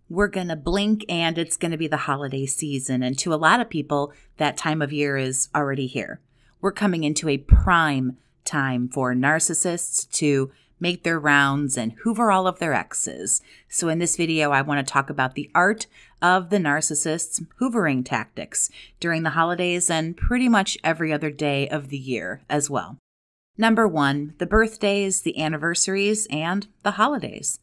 We're going to blink and it's going to be the holiday season. And to a lot of people, that time of year is already here. We're coming into a prime time for narcissists to make their rounds and hoover all of their exes. So in this video, I want to talk about the art of the narcissist's hoovering tactics during the holidays and pretty much every other day of the year as well. Number 1, the birthdays, the anniversaries, and the holidays.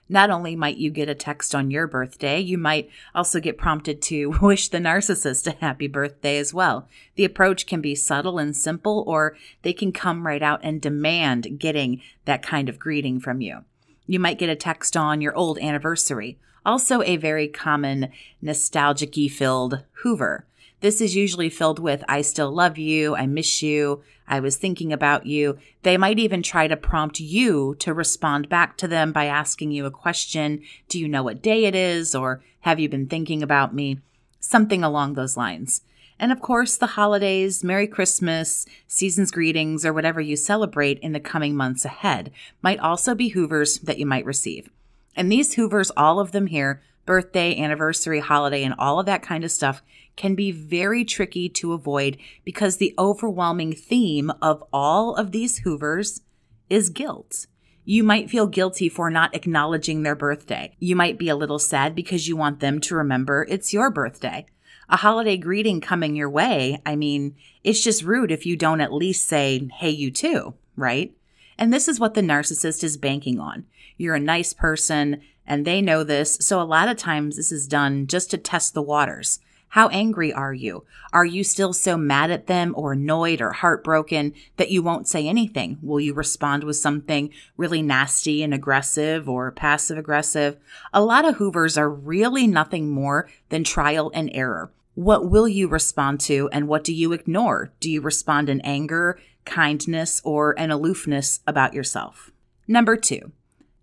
Not only might you get a text on your birthday, you might also get prompted to wish the narcissist a happy birthday as well. The approach can be subtle and simple, or they can come right out and demand getting that kind of greeting from you. You might get a text on your old anniversary, also a very common nostalgic-y filled hoover. This is usually filled with, I still love you, I miss you, I was thinking about you. They might even try to prompt you to respond back to them by asking you a question. Do you know what day it is? Or have you been thinking about me? Something along those lines. And of course, the holidays, Merry Christmas, season's greetings, or whatever you celebrate in the coming months ahead might also be hoovers that you might receive. And these hoovers, all of them here, birthday, anniversary, holiday, and all of that kind of stuff can be very tricky to avoid because the overwhelming theme of all of these hoovers is guilt. You might feel guilty for not acknowledging their birthday. You might be a little sad because you want them to remember it's your birthday. A holiday greeting coming your way, it's just rude if you don't at least say, hey, you too, right? And this is what the narcissist is banking on. You're a nice person, and they know this, so a lot of times this is done just to test the waters. How angry are you? Are you still so mad at them or annoyed or heartbroken that you won't say anything? Will you respond with something really nasty and aggressive or passive aggressive? A lot of hoovers are really nothing more than trial and error. What will you respond to and what do you ignore? Do you respond in anger, kindness, or an aloofness about yourself? Number 2.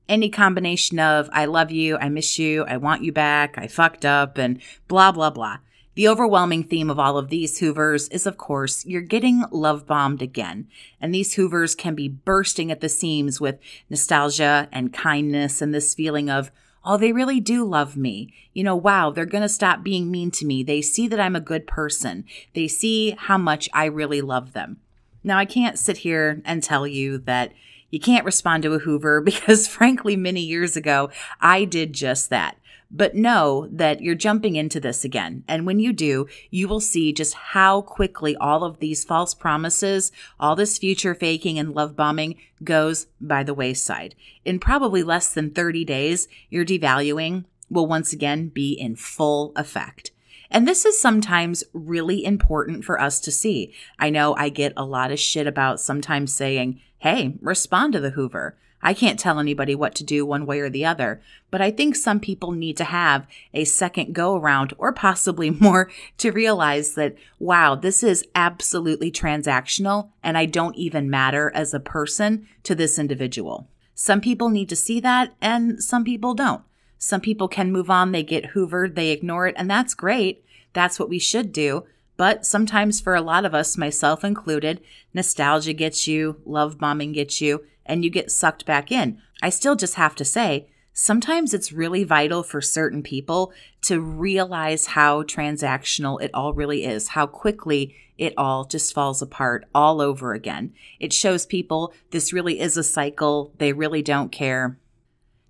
Any combination of I love you, I miss you, I want you back, I fucked up, and blah, blah, blah. The overwhelming theme of all of these hoovers is, of course, you're getting love bombed again. And these hoovers can be bursting at the seams with nostalgia and kindness and this feeling of, oh, they really do love me. Wow, they're going to stop being mean to me. They see that I'm a good person. They see how much I really love them. Now, I can't sit here and tell you that you can't respond to a hoover because, frankly, many years ago, I did just that. But know that you're jumping into this again. And when you do, you will see just how quickly all of these false promises, all this future faking and love bombing goes by the wayside. In probably less than 30 days, your devaluing will once again be in full effect. And this is sometimes really important for us to see. I know I get a lot of shit about sometimes saying, hey, respond to the hoover. I can't tell anybody what to do one way or the other, but I think some people need to have a second go around or possibly more to realize that, wow, this is absolutely transactional and I don't even matter as a person to this individual. Some people need to see that and some people don't. Some people can move on, they get hoovered, they ignore it, and that's great. That's what we should do. But sometimes for a lot of us, myself included, nostalgia gets you, love bombing gets you, and you get sucked back in. I still just have to say, sometimes it's really vital for certain people to realize how transactional it all really is, how quickly it all just falls apart all over again. It shows people this really is a cycle. They really don't care.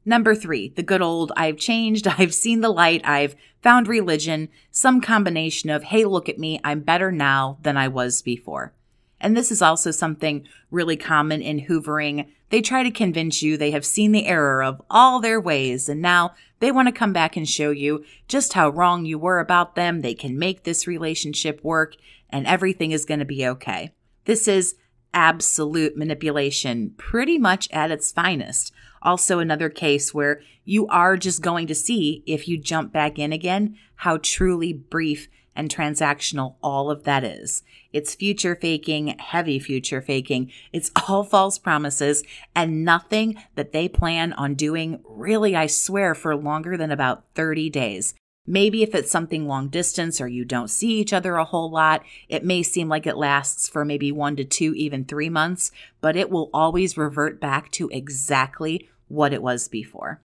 Number 3, the good old I've changed, I've seen the light, I've found religion, some combination of, hey, look at me, I'm better now than I was before. And this is also something really common in hoovering. They try to convince you they have seen the error of all their ways, and now they want to come back and show you just how wrong you were about them. They can make this relationship work, and everything is going to be okay. This is absolute manipulation, pretty much at its finest. Also another case where you are just going to see, if you jump back in again, how truly brief and transactional all of that is. It's future faking, heavy future faking. It's all false promises and nothing that they plan on doing really, I swear, for longer than about 30 days. Maybe if it's something long distance or you don't see each other a whole lot, it may seem like it lasts for maybe 1 to 2, even 3 months, but it will always revert back to exactly what it was before.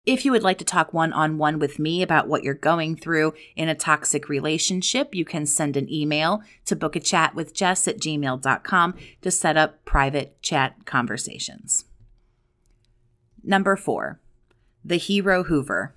If you would like to talk one-on-one with me about what you're going through in a toxic relationship, you can send an email to BookAChatWithJess@gmail.com to set up private chat conversations. Number 4, the hero hoover.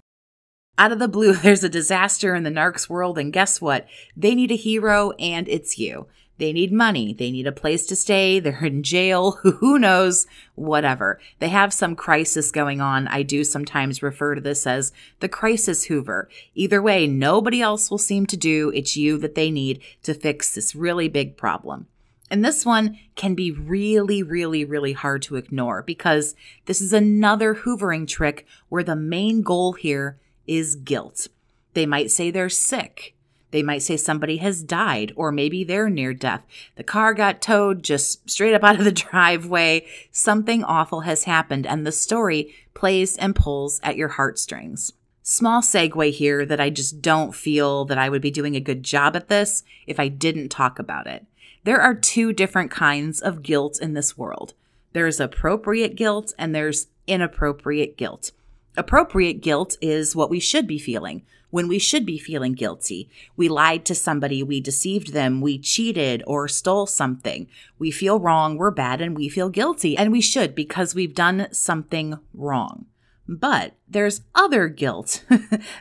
Out of the blue, there's a disaster in the narcs world, and guess what? They need a hero, and it's you. They need money. They need a place to stay. They're in jail. Who knows? Whatever. They have some crisis going on. I do sometimes refer to this as the crisis hoover. Either way, nobody else will seem to do. It's you that they need to fix this really big problem. And this one can be really, really, really hard to ignore because this is another hoovering trick where the main goal here is guilt. They might say they're sick. They might say somebody has died, or maybe they're near death. The car got towed just straight up out of the driveway. Something awful has happened, and the story plays and pulls at your heartstrings. Small segue here that I just don't feel that I would be doing a good job at this if I didn't talk about it. There are 2 different kinds of guilt in this world. There's appropriate guilt and there's inappropriate guilt. Appropriate guilt is what we should be feeling when we should be feeling guilty. We lied to somebody, we deceived them, we cheated or stole something. We feel wrong, we're bad, and we feel guilty. And we should because we've done something wrong. But there's other guilt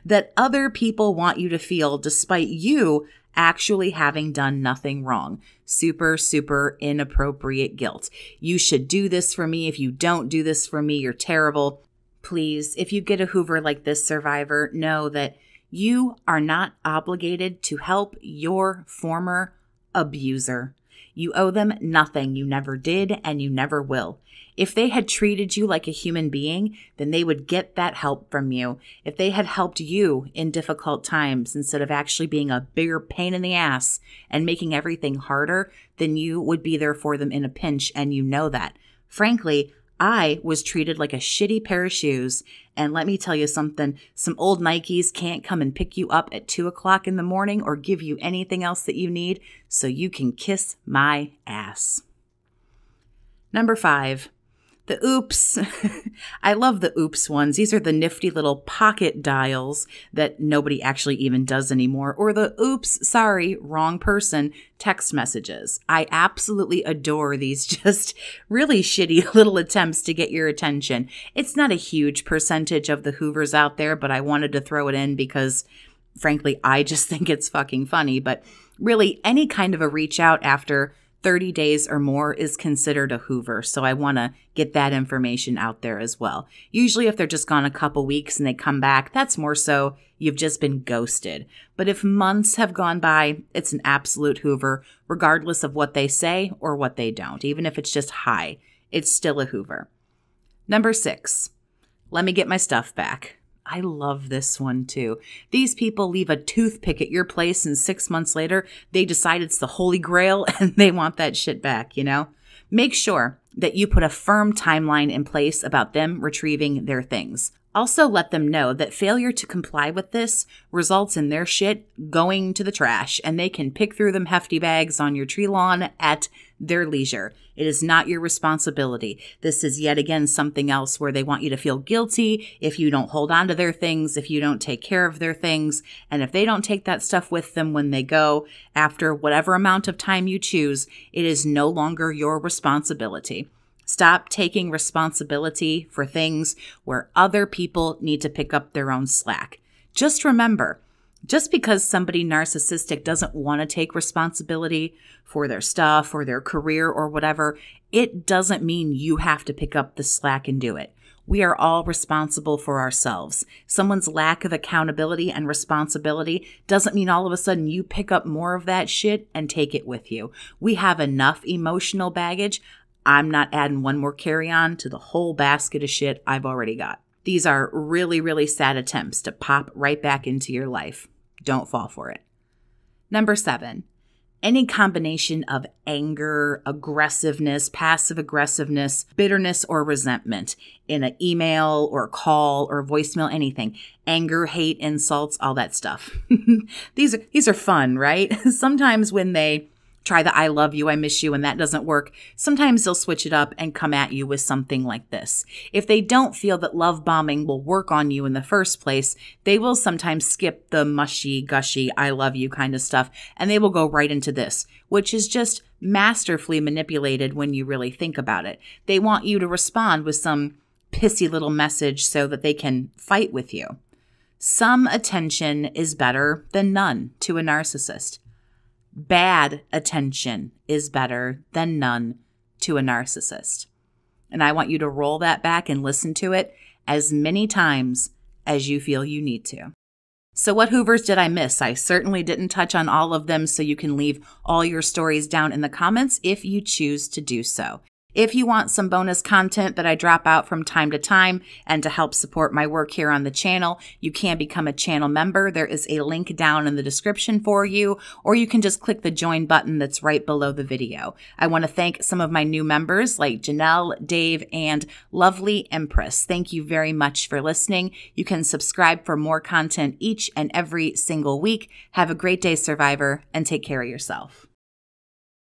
that other people want you to feel despite you actually having done nothing wrong. Super, super inappropriate guilt. You should do this for me. If you don't do this for me, you're terrible. Please, if you get a hoover like this survivor, know that you are not obligated to help your former abuser. You owe them nothing. You never did, and you never will. If they had treated you like a human being, then they would get that help from you. If they had helped you in difficult times instead of actually being a bigger pain in the ass and making everything harder, then you would be there for them in a pinch, and you know that. Frankly, I was treated like a shitty pair of shoes, and let me tell you something, some old Nikes can't come and pick you up at 2 o'clock in the morning or give you anything else that you need, so you can kiss my ass. Number 5, the oops. I love the oops ones. These are the nifty little pocket dials that nobody actually even does anymore, or the oops, sorry, wrong person text messages. I absolutely adore these just really shitty little attempts to get your attention. It's not a huge percentage of the hoovers out there, but I wanted to throw it in because, frankly, I just think it's fucking funny. But really, any kind of a reach out after 30 days or more is considered a hoover. So I want to get that information out there as well. Usually if they're just gone a couple weeks and they come back, that's more so you've just been ghosted. But if months have gone by, it's an absolute hoover, regardless of what they say or what they don't. Even if it's just hi, it's still a hoover. Number 6, let me get my stuff back. I love this one too. These people leave a toothpick at your place and 6 months later, they decide it's the holy grail and they want that shit back, you know? Make sure that you put a firm timeline in place about them retrieving their things. Also let them know that failure to comply with this results in their shit going to the trash, and they can pick through them hefty bags on your tree lawn at their leisure. It is not your responsibility. This is yet again something else where they want you to feel guilty if you don't hold on to their things, if you don't take care of their things, and if they don't take that stuff with them when they go after whatever amount of time you choose, it is no longer your responsibility. Stop taking responsibility for things where other people need to pick up their own slack. Just remember, just because somebody narcissistic doesn't want to take responsibility for their stuff or their career or whatever, it doesn't mean you have to pick up the slack and do it. We are all responsible for ourselves. Someone's lack of accountability and responsibility doesn't mean all of a sudden you pick up more of that shit and take it with you. We have enough emotional baggage. I'm not adding one more carry-on to the whole basket of shit I've already got. These are really, really sad attempts to pop right back into your life. Don't fall for it. Number 7, any combination of anger, aggressiveness, passive aggressiveness, bitterness, or resentment in an email or call or voicemail, anything. Anger, hate, insults, all that stuff. These are fun, right? Sometimes when they try the I love you, I miss you, and that doesn't work, sometimes they'll switch it up and come at you with something like this. If they don't feel that love bombing will work on you in the first place, they will sometimes skip the mushy, gushy, I love you kind of stuff, and they will go right into this, which is just masterfully manipulated when you really think about it. They want you to respond with some pissy little message so that they can fight with you. Some attention is better than none to a narcissist. Bad attention is better than none to a narcissist. And I want you to roll that back and listen to it as many times as you feel you need to. So what Hoovers did I miss? I certainly didn't touch on all of them, so you can leave all your stories down in the comments if you choose to do so. If you want some bonus content that I drop out from time to time and to help support my work here on the channel, you can become a channel member. There is a link down in the description for you, or you can just click the join button that's right below the video. I want to thank some of my new members like Janelle, Dave, and lovely Empress. Thank you very much for listening. You can subscribe for more content each and every single week. Have a great day, Survivor, and take care of yourself.